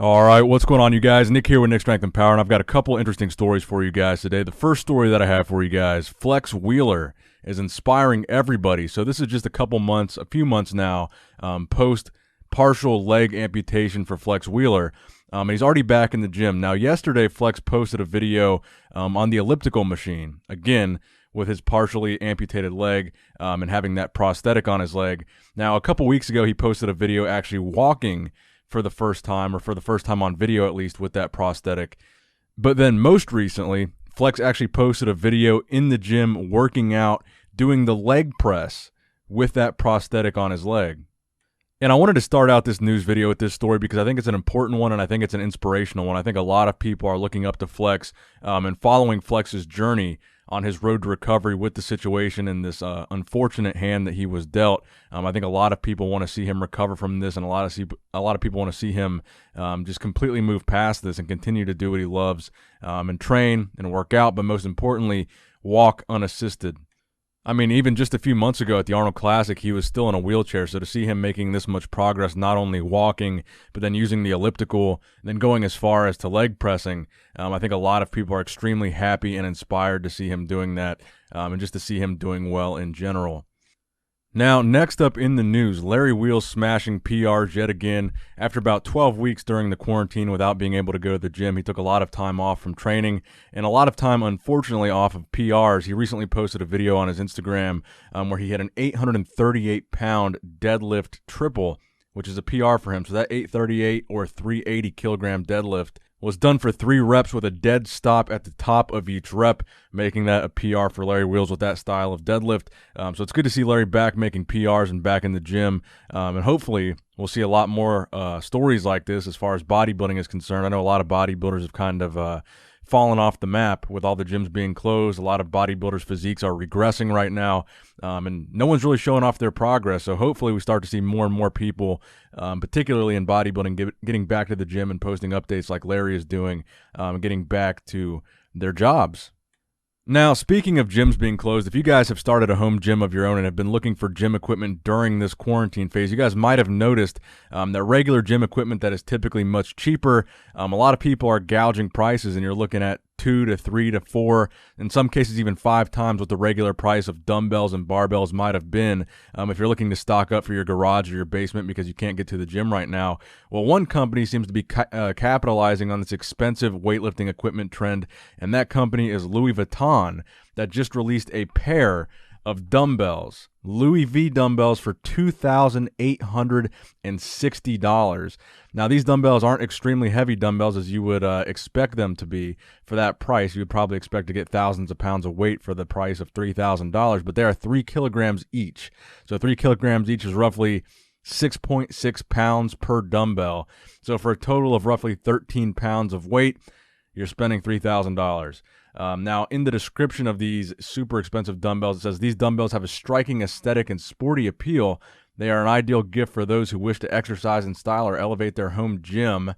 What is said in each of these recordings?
All right, what's going on, you guys? Nick here with Nick Strength and Power, and I've got a couple interesting stories for you guys today. The first story that I have for you guys, Flex Wheeler is inspiring everybody. So this is just a few months now, post partial leg amputation for Flex Wheeler. And he's already back in the gym. Now, yesterday, Flex posted a video on the elliptical machine, again, with his partially amputated leg and having that prosthetic on his leg. Now, a couple weeks ago, he posted a video actually walking for the first time, or for the first time on video at least, with that prosthetic. But then most recently, Flex actually posted a video in the gym working out, doing the leg press with that prosthetic on his leg. And I wanted to start out this news video with this story because I think it's an important one and I think it's an inspirational one. I think a lot of people are looking up to Flex and following Flex's journey on his road to recovery with the situation and this unfortunate hand that he was dealt. I think a lot of people want to see him recover from this, and a lot of people want to see him just completely move past this and continue to do what he loves and train and work out, but most importantly, walk unassisted. I mean, even just a few months ago at the Arnold Classic, he was still in a wheelchair, so to see him making this much progress, not only walking, but then using the elliptical, and then going as far as to leg pressing, I think a lot of people are extremely happy and inspired to see him doing that, and just to see him doing well in general. Now, next up in the news, Larry Wheels smashing PRs yet again. After about 12 weeks during the quarantine without being able to go to the gym, he took a lot of time off from training and a lot of time, unfortunately, off of PRs. He recently posted a video on his Instagram where he had an 838-pound deadlift triple, which is a PR for him. So that 838 or 380 kilogram deadlift was done for 3 reps with a dead stop at the top of each rep, making that a PR for Larry Wheels with that style of deadlift. So it's good to see Larry back making PRs and back in the gym. And hopefully we'll see a lot more stories like this as far as bodybuilding is concerned. I know a lot of bodybuilders have kind of fallen off the map with all the gyms being closed. A lot of bodybuilders' physiques are regressing right now, and no one's really showing off their progress. So hopefully we start to see more and more people, particularly in bodybuilding, getting back to the gym and posting updates like Larry is doing, getting back to their jobs. Now, speaking of gyms being closed, if you guys have started a home gym of your own and have been looking for gym equipment during this quarantine phase, you guys might have noticed that regular gym equipment that is typically much cheaper, a lot of people are gouging prices, and you're looking at 2 to 3 to 4, in some cases even 5 times what the regular price of dumbbells and barbells might have been if you're looking to stock up for your garage or your basement because you can't get to the gym right now. Well, one company seems to be capitalizing on this expensive weightlifting equipment trend, and that company is Louis Vuitton, that just released a pair of dumbbells, Louis V dumbbells, for $2,860. Now, these dumbbells aren't extremely heavy dumbbells as you would expect them to be for that price. You would probably expect to get thousands of pounds of weight for the price of $3,000, but they are 3 kilograms each. So 3 kilograms each is roughly 6.6 pounds per dumbbell. So for a total of roughly 13 pounds of weight, you're spending $3,000. Now, in the description of these super expensive dumbbells, it says, these dumbbells have a striking aesthetic and sporty appeal. They are an ideal gift for those who wish to exercise in style or elevate their home gym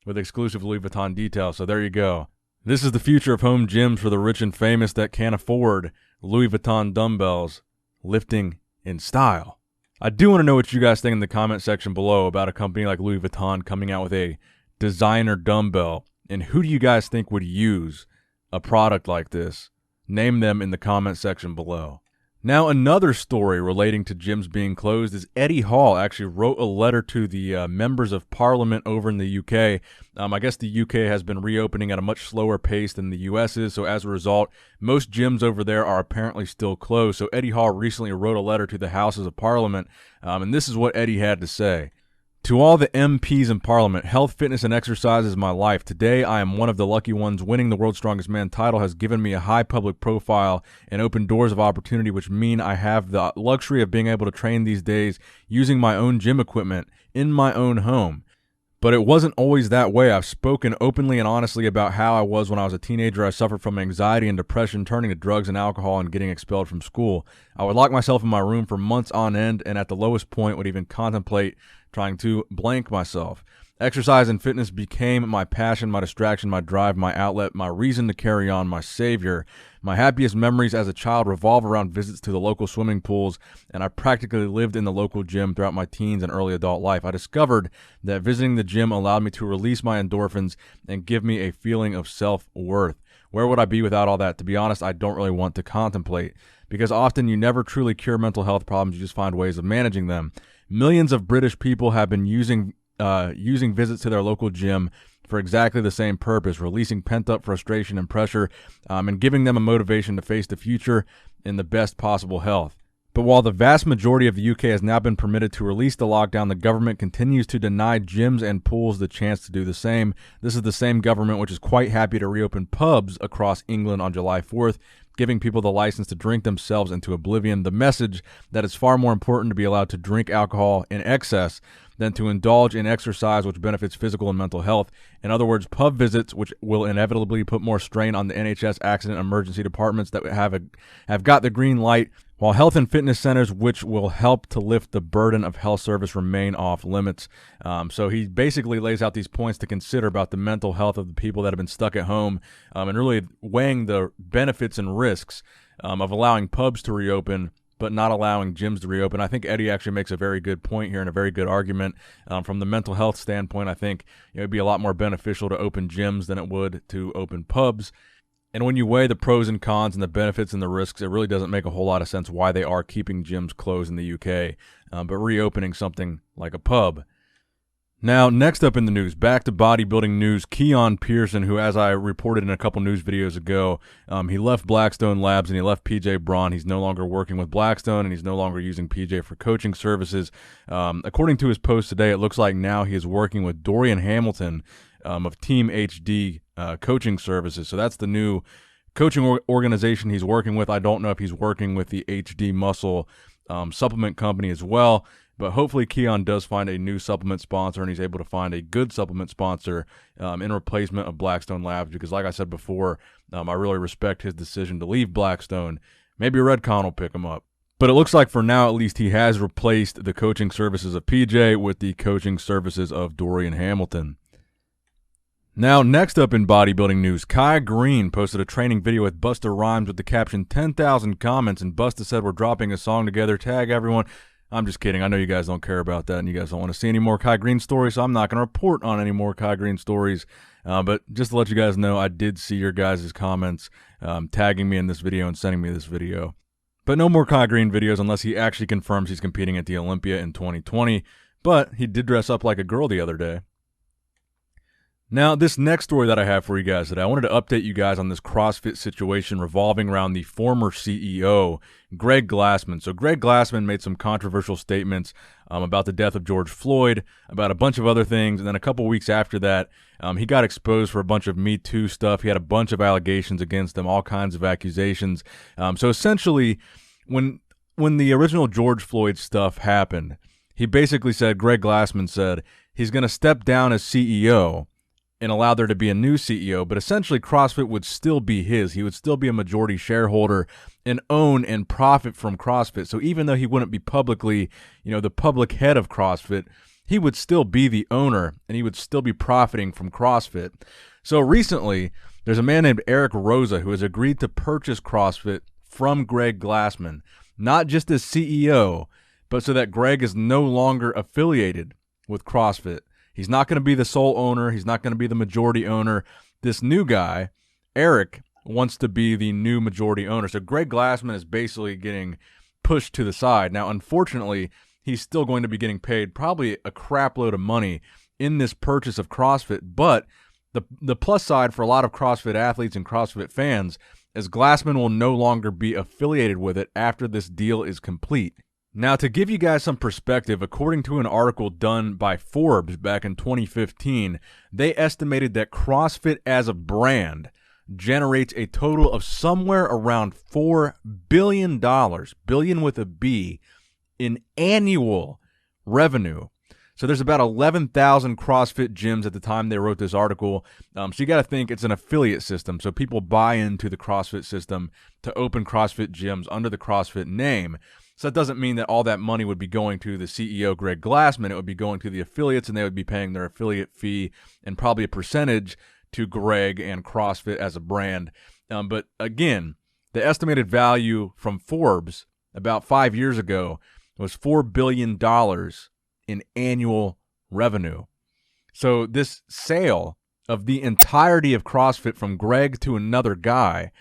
with exclusive Louis Vuitton details. So there you go. This is the future of home gyms for the rich and famous that can't afford Louis Vuitton dumbbells, lifting in style. I do want to know what you guys think in the comment section below about a company like Louis Vuitton coming out with a designer dumbbell. And who do you guys think would use a product like this? Name them in the comment section below. Now, another story relating to gyms being closed is Eddie Hall actually wrote a letter to the members of Parliament over in the UK. I guess the UK has been reopening at a much slower pace than the US is, so as a result, most gyms over there are apparently still closed. So Eddie Hall recently wrote a letter to the Houses of Parliament, and this is what Eddie had to say. To all the MPs in Parliament, health, fitness, and exercise is my life. Today, I am one of the lucky ones. Winning the World's Strongest Man title has given me a high public profile and opened doors of opportunity, which mean I have the luxury of being able to train these days using my own gym equipment in my own home. But it wasn't always that way. I've spoken openly and honestly about how I was when I was a teenager. I suffered from anxiety and depression, turning to drugs and alcohol and getting expelled from school. I would lock myself in my room for months on end, and at the lowest point would even contemplate trying to blank myself. Exercise and fitness became my passion, my distraction, my drive, my outlet, my reason to carry on, my savior. My happiest memories as a child revolve around visits to the local swimming pools, and I practically lived in the local gym throughout my teens and early adult life. I discovered that visiting the gym allowed me to release my endorphins and give me a feeling of self-worth. Where would I be without all that? To be honest, I don't really want to contemplate, because often you never truly cure mental health problems, you just find ways of managing them. Millions of British people have been using visits to their local gym for exactly the same purpose, releasing pent-up frustration and pressure, and giving them a motivation to face the future in the best possible health. But while the vast majority of the UK has now been permitted to release the lockdown, the government continues to deny gyms and pools the chance to do the same. This is the same government which is quite happy to reopen pubs across England on July 4th, giving people the license to drink themselves into oblivion. The message that it's far more important to be allowed to drink alcohol in excess than to indulge in exercise which benefits physical and mental health. In other words, pub visits, which will inevitably put more strain on the NHS accident emergency departments that have got the green light, while health and fitness centers, which will help to lift the burden of health service, remain off limits. So he basically lays out these points to consider about the mental health of the people that have been stuck at home, and really weighing the benefits and risks of allowing pubs to reopen but not allowing gyms to reopen. I think Eddie actually makes a very good point here and a very good argument. From the mental health standpoint, I think it would be a lot more beneficial to open gyms than it would to open pubs. And when you weigh the pros and cons and the benefits and the risks, it really doesn't make a whole lot of sense why they are keeping gyms closed in the UK, but reopening something like a pub. Now, next up in the news, back to bodybuilding news, Keone Pearson, who, as I reported in a couple news videos ago, he left Blackstone Labs and he left PJ Braun. He's no longer working with Blackstone and he's no longer using PJ for coaching services. According to his post today, it looks like now he is working with Dorian Hamilton of Team HD coaching services. So that's the new coaching organization he's working with. I don't know if he's working with the HD Muscle supplement company as well. But hopefully Keone does find a new supplement sponsor and he's able to find a good supplement sponsor in replacement of Blackstone Labs, because like I said before, I really respect his decision to leave Blackstone. Maybe Redcon will pick him up. But it looks like for now at least he has replaced the coaching services of PJ with the coaching services of Dorian Hamilton. Now, next up in bodybuilding news, Greene posted a training video with Busta Rhymes with the caption 10,000 comments, and Busta said, "We're dropping a song together, tag everyone." I'm just kidding. I know you guys don't care about that and you guys don't want to see any more Greene stories, so I'm not going to report on any more Greene stories. But just to let you guys know, I did see your guys' comments tagging me in this video and sending me this video. But no more Greene videos unless he actually confirms he's competing at the Olympia in 2020. But he did dress up like a girl the other day. Now, this next story that I have for you guys today, I wanted to update you guys on this CrossFit situation revolving around the former CEO, Greg Glassman. So Greg Glassman made some controversial statements about the death of George Floyd, about a bunch of other things, and then a couple weeks after that, he got exposed for a bunch of Me Too stuff. He had a bunch of allegations against him, all kinds of accusations. So essentially, when the original George Floyd stuff happened, he basically said, Greg Glassman said, he's going to step down as CEO and allow there to be a new CEO, but essentially CrossFit would still be his. He would still be a majority shareholder and own and profit from CrossFit. So even though he wouldn't be publicly, the public head of CrossFit, he would still be the owner and he would still be profiting from CrossFit. So recently, there's a man named Eric Rosa who has agreed to purchase CrossFit from Greg Glassman, not just as CEO, but so that Greg is no longer affiliated with CrossFit. He's not going to be the sole owner. He's not going to be the majority owner. This new guy, Eric, wants to be the new majority owner. So Greg Glassman is basically getting pushed to the side. Now, unfortunately, he's still going to be getting paid probably a crap load of money in this purchase of CrossFit. But the plus side for a lot of CrossFit athletes and CrossFit fans is Glassman will no longer be affiliated with it after this deal is complete. Now, to give you guys some perspective, according to an article done by Forbes back in 2015, they estimated that CrossFit as a brand generates a total of somewhere around $4 billion, billion with a B, in annual revenue. So there's about 11,000 CrossFit gyms at the time they wrote this article. So you got to think it's an affiliate system. So people buy into the CrossFit system to open CrossFit gyms under the CrossFit name. So that doesn't mean that all that money would be going to the CEO, Greg Glassman. It would be going to the affiliates, and they would be paying their affiliate fee and probably a percentage to Greg and CrossFit as a brand. But again, the estimated value from Forbes about 5 years ago was $4 billion in annual revenue. So this sale of the entirety of CrossFit from Greg to another guy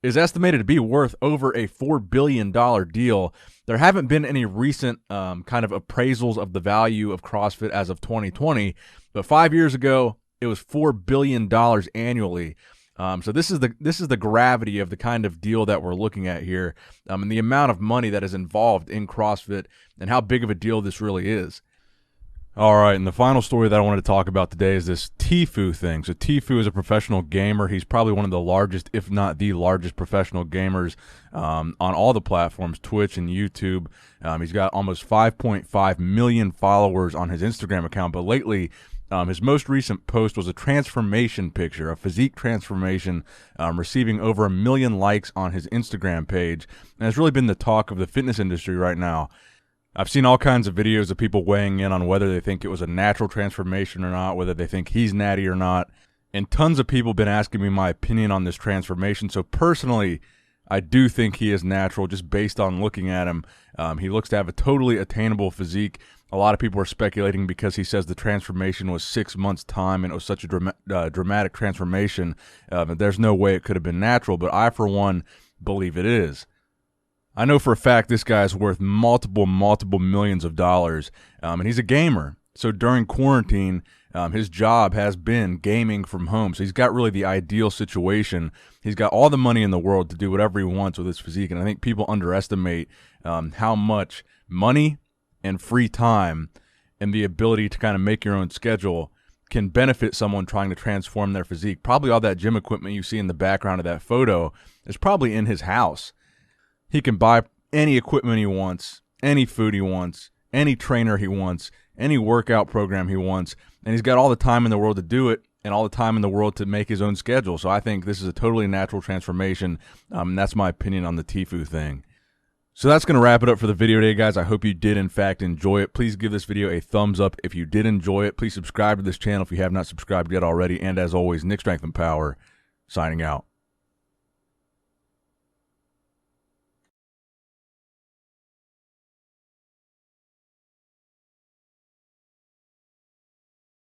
is estimated to be worth over a $4 billion deal. There haven't been any recent kind of appraisals of the value of CrossFit as of 2020, but 5 years ago, it was $4 billion annually. So this is the gravity of the kind of deal that we're looking at here, and the amount of money that is involved in CrossFit and how big of a deal this really is. All right, and the final story that I wanted to talk about today is this TFUE thing. So TFUE is a professional gamer. He's probably one of the largest, if not the largest, professional gamers on all the platforms, Twitch and YouTube. He's got almost 5.5 million followers on his Instagram account, but lately his most recent post was a transformation picture, a physique transformation, receiving over 1 million likes on his Instagram page, and it's really been the talk of the fitness industry right now. I've seen all kinds of videos of people weighing in on whether they think it was a natural transformation or not, whether they think he's natty or not, and tons of people have been asking me my opinion on this transformation. So personally, I do think he is natural just based on looking at him. He looks to have a totally attainable physique. A lot of people are speculating because he says the transformation was 6 months' time and it was such a dramatic transformation. There's no way it could have been natural, but I, for one, believe it is. I know for a fact this guy is worth multiple millions of dollars, and he's a gamer. So during quarantine, his job has been gaming from home. So he's got really the ideal situation. He's got all the money in the world to do whatever he wants with his physique, and I think people underestimate how much money and free time and the ability to kind of make your own schedule can benefit someone trying to transform their physique. Probably all that gym equipment you see in the background of that photo is probably in his house. He can buy any equipment he wants, any food he wants, any trainer he wants, any workout program he wants, and he's got all the time in the world to do it and all the time in the world to make his own schedule. So I think this is a totally natural transformation, and that's my opinion on the TFUE thing. So that's going to wrap it up for the video today, guys. I hope you did, in fact, enjoy it. Please give this video a thumbs up if you did enjoy it. Please subscribe to this channel if you have not subscribed yet already. And as always, Nick Strength and Power, signing out.